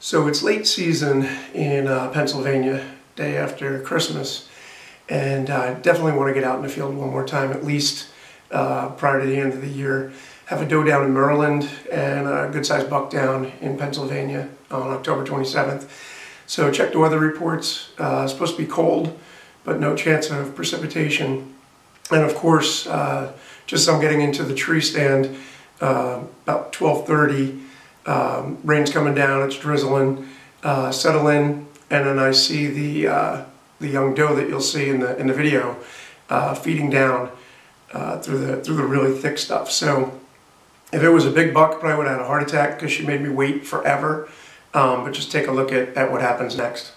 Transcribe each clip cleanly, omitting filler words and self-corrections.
So it's late season in Pennsylvania, day after Christmas, and I definitely want to get out in the field one more time, at least prior to the end of the year. Have a doe down in Maryland and a good-sized buck down in Pennsylvania on October 27th. So check the weather reports. It's supposed to be cold, but no chance of precipitation. And of course, just as I'm getting into the tree stand, about 12:30, rain's coming down, it's drizzling, settle in, and then I see the young doe that you'll see in the video feeding down through the really thick stuff. So if it was a big buck, I probably would have had a heart attack because she made me wait forever. But just take a look at what happens next.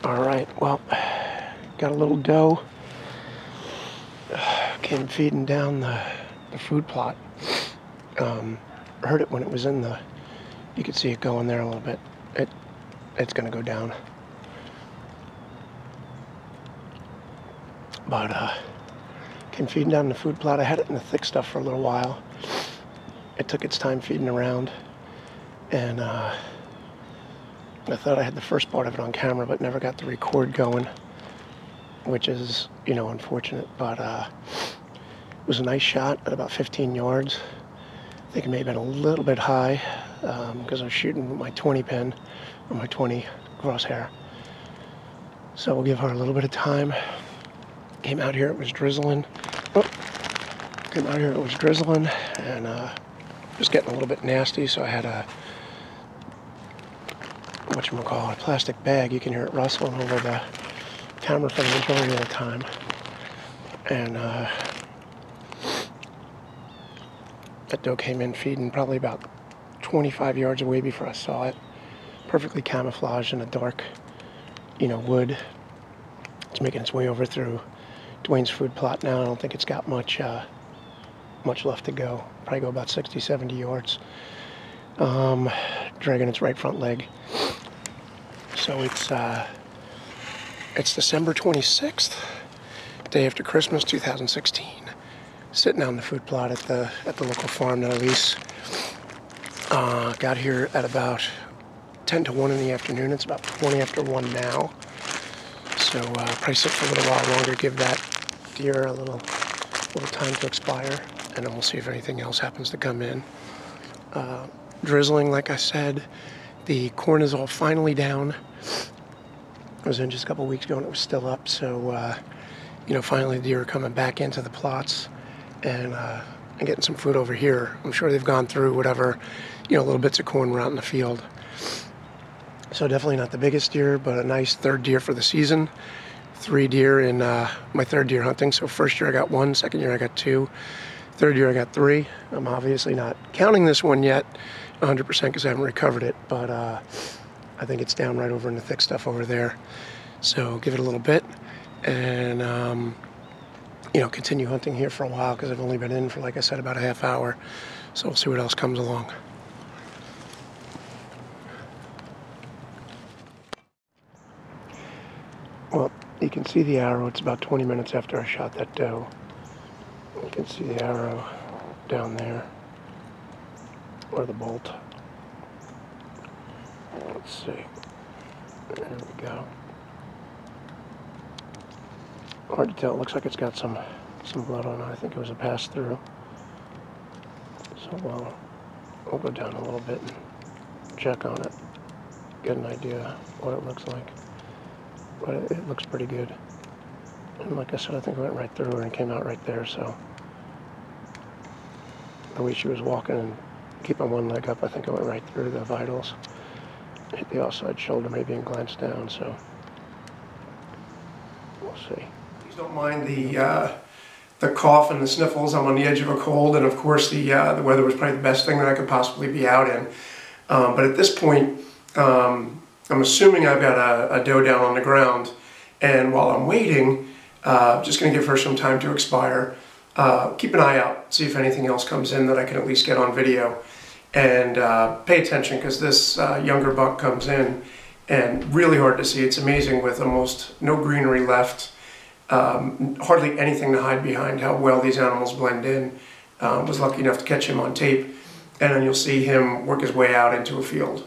All right, well, got a little doe. Came feeding down the food plot. Heard it when it was in the, you could see it going there a little bit. It's gonna go down. But came feeding down the food plot. I had it in the thick stuff for a little while. It took its time feeding around, and I thought I had the first part of it on camera, but never got the record going, which is, unfortunate. But it was a nice shot at about 15 yards. I think it may have been a little bit high because I was shooting with my 20 pin or my 20 crosshair. So we'll give her a little bit of time. Came out here, it was drizzling. And just getting a little bit nasty, so I had a whatchamacallit, a plastic bag. You can hear it rustling over the camera for the majority of the time. And that doe came in feeding probably about 25 yards away before I saw it. Perfectly camouflaged in a dark, wood. It's making its way over through Dwayne's food plot now. I don't think it's got much left to go. Probably go about 60, 70 yards. Dragging its right front leg. So it's December 26th, day after Christmas, 2016. Sitting out in the food plot at the local farm that I lease. Got here at about 10 to 1 in the afternoon. It's about 20 after 1 now. So probably sit for a little while longer, give that deer a little time to expire, and then we'll see if anything else happens to come in. Drizzling, like I said. The corn is all finally down. It was in just a couple weeks ago and it was still up, so finally the deer are coming back into the plots and getting some food over here. I'm sure they've gone through whatever, little bits of corn were out in the field. So definitely not the biggest deer, but a nice third deer for the season. 3 deer in my third deer hunting. So first year I got 1, second year I got 2, third year I got 3. I'm obviously not counting this one yet 100% because I haven't recovered it, but I think it's down right over in the thick stuff over there. So give it a little bit and continue hunting here for a while because I've only been in for, like I said, about a half hour. So we'll see what else comes along. Well, you can see the arrow. It's about 20 minutes after I shot that doe. You can see the arrow down there, or the bolt. Let's see. There we go. Hard to tell. It looks like it's got some blood on it. I think it was a pass-through. So we'll go down a little bit and check on it, get an idea what it looks like. But it looks pretty good. And like I said, I think it went right through her and came out right there, so the way she was walking and keeping one leg up, I think it went right through the vitals. Hit the offside shoulder maybe and glanced down, so we'll see. Please don't mind the cough and the sniffles. I'm on the edge of a cold, and of course the weather was probably the best thing that I could possibly be out in. But at this point, I'm assuming I've got a doe down on the ground, and while I'm waiting, just going to give her some time to expire. Keep an eye out, see if anything else comes in that I can at least get on video. And pay attention because this younger buck comes in and really hard to see. It's amazing with almost no greenery left, hardly anything to hide behind, how well these animals blend in. Was lucky enough to catch him on tape, and then you'll see him work his way out into a field.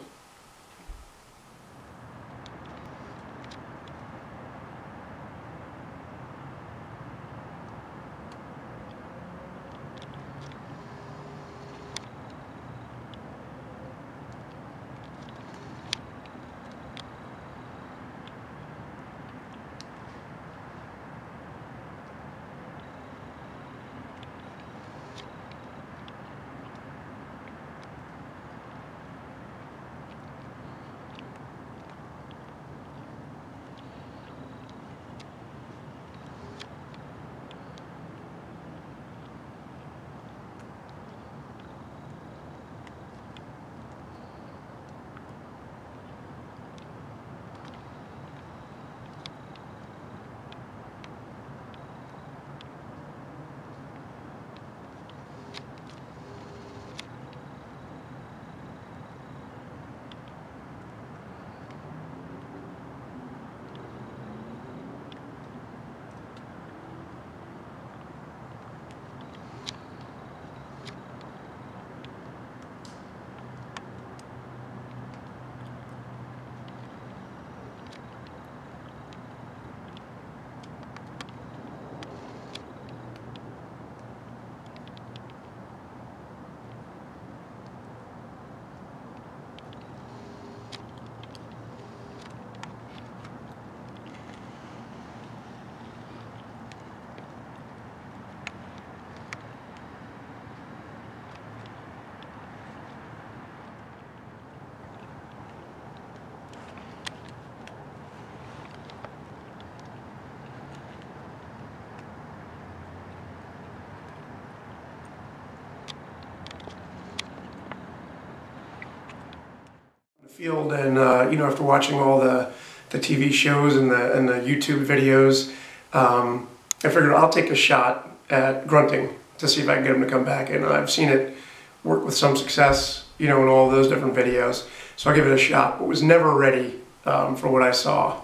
field, and after watching all the TV shows and the YouTube videos, I figured I'll take a shot at grunting to see if I can get him to come back. And I've seen it work with some success, in all those different videos. So I'll give it a shot, but was never ready for what I saw.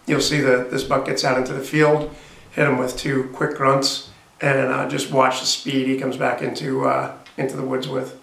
You'll see that this buck gets out into the field, hit him with 2 quick grunts, and just watch the speed he comes back into the woods with.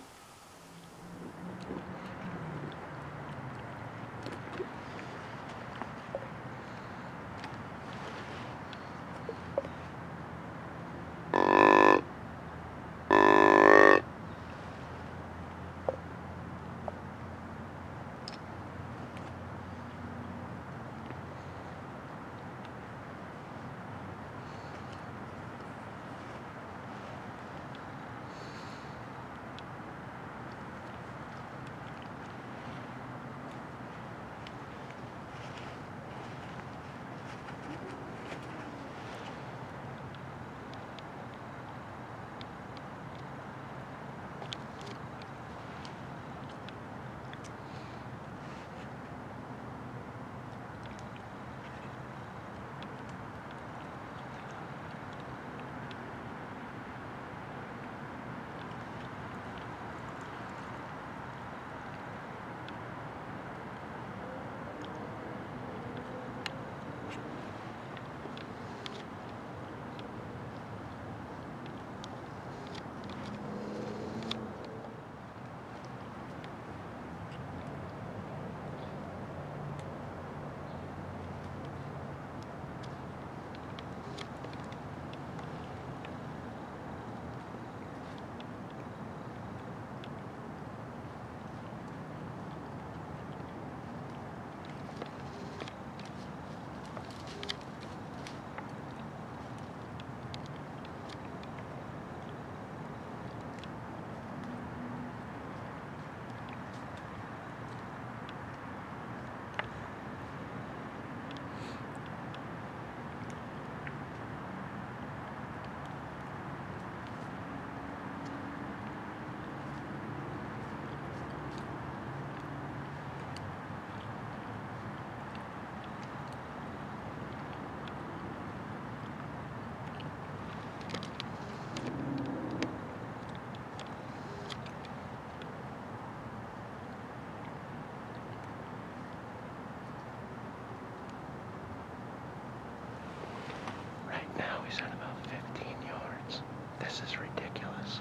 He's at about 15 yards. This is ridiculous.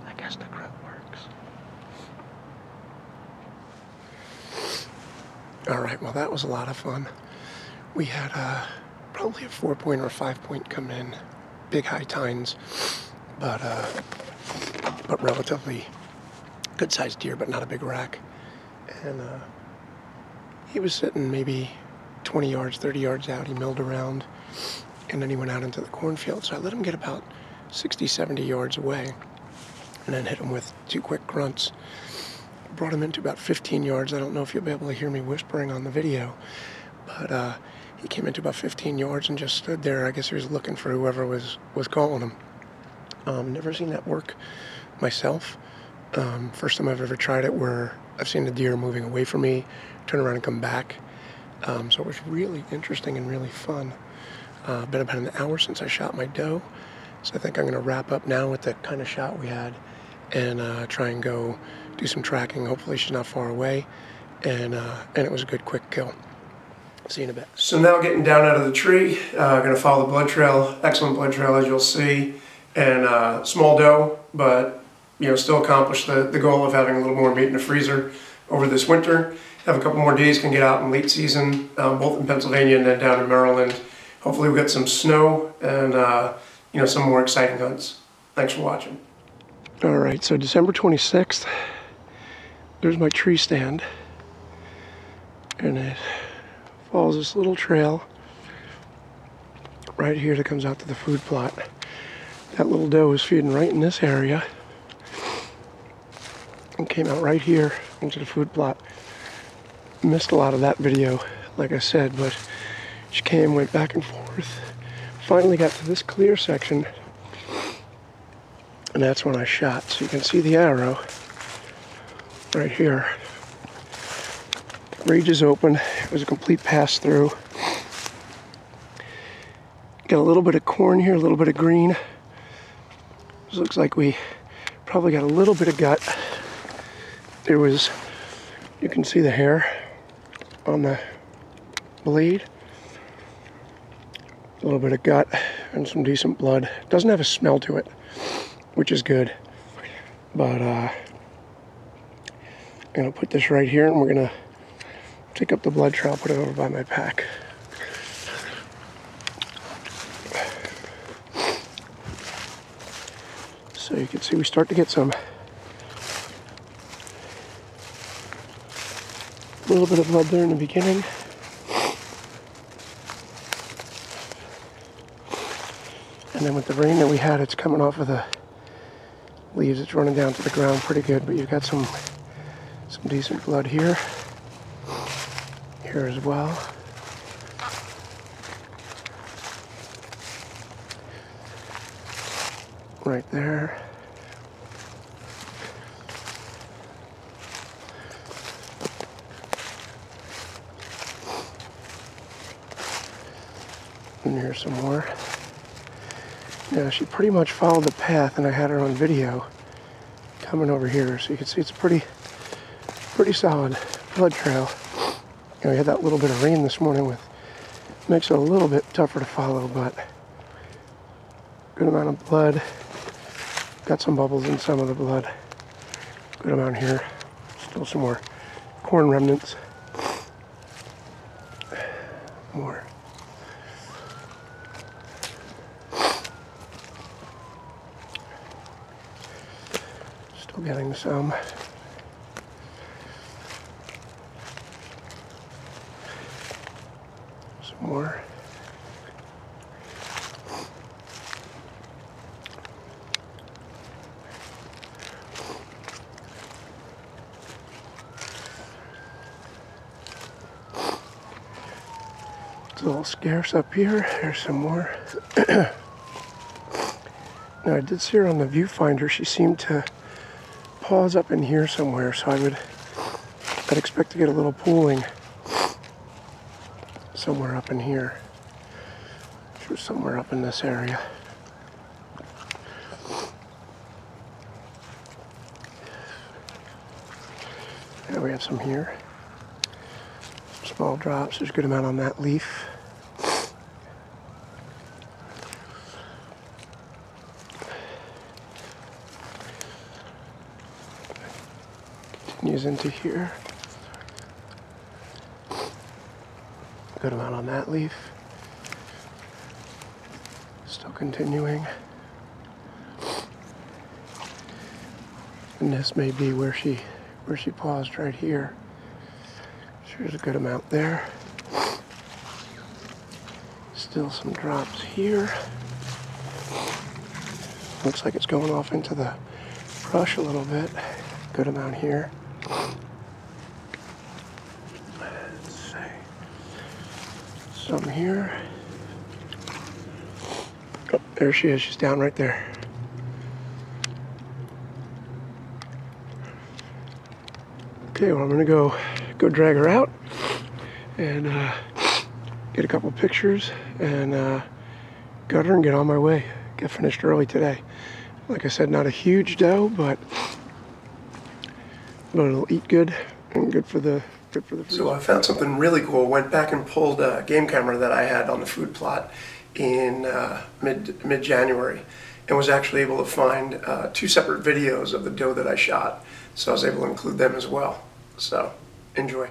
I guess the grunt works. Alright, well that was a lot of fun. We had probably a 4-point or a 5-point come in. Big high tines, but relatively good sized deer, but not a big rack. And he was sitting maybe 20 yards, 30 yards out. He milled around, and then he went out into the cornfield. So I let him get about 60, 70 yards away, and then hit him with 2 quick grunts. Brought him into about 15 yards. I don't know if you'll be able to hear me whispering on the video, but he came into about 15 yards and just stood there. I guess he was looking for whoever was calling him. Never seen that work myself. First time I've ever tried it, where I've seen the deer moving away from me, turn around and come back. So it was really interesting and really fun. Been about an hour since I shot my doe, so I think I'm going to wrap up now with the kind of shot we had, and try and go do some tracking. Hopefully she's not far away, and it was a good quick kill. See you in a bit. So now getting down out of the tree, going to follow the blood trail. Excellent blood trail, as you'll see, and small doe, but still accomplish the goal of having a little more meat in the freezer over this winter. Have a couple more days, can get out in late season, both in Pennsylvania and then down in Maryland. Hopefully we'll get some snow and some more exciting hunts. Thanks for watching. All right, so December 26th, there's my tree stand, and it follows this little trail right here that comes out to the food plot. That little doe was feeding right in this area and came out right here into the food plot. Missed a lot of that video, like I said, but she came, went back and forth, finally got to this clear section, and that's when I shot. So you can see the arrow right here. Rage is open. It was a complete pass-through. Got a little bit of corn here, a little bit of green. This looks like we probably got a little bit of gut. There was, you can see the hair on the blade. A little bit of gut and some decent blood. Doesn't have a smell to it, which is good. But I'm gonna put this right here and we're gonna take up the blood trail, put it over by my pack. So you can see we start to get some, a little bit of blood there in the beginning. And then with the rain that we had, it's coming off of the leaves. It's running down to the ground pretty good, but you've got some decent blood here. Here as well. Right there. And here's some more. Now she pretty much followed the path, and I had her on video coming over here, so you can see it's a pretty solid blood trail. You know, we had that little bit of rain this morning, with makes it a little bit tougher to follow, but good amount of blood. Got some bubbles in some of the blood. Good amount here. Still some more corn remnants. More. Still getting some. Some more. It's a little scarce up here. There's some more. Now I did see her on the viewfinder. She seemed to pause up in here somewhere, so I'd expect to get a little pooling somewhere up in here. She was somewhere up in this area. Yeah, we have some here. Small drops. There's a good amount on that leaf. Continues into here. Good amount on that leaf. Still continuing. And this may be where she paused right here. There's a good amount there. Still some drops here. Looks like it's going off into the brush a little bit. Good amount here. Let's see. Some here. Oh, there she is. She's down right there. Okay, well, I'm gonna go drag her out and get a couple pictures and gut her and get on my way. Get finished early today. Like I said, not a huge doe, but it'll eat good and good for the food. So I found something really cool. Went back and pulled a game camera that I had on the food plot in mid-January, and was actually able to find 2 separate videos of the doe that I shot. So I was able to include them as well. So enjoy.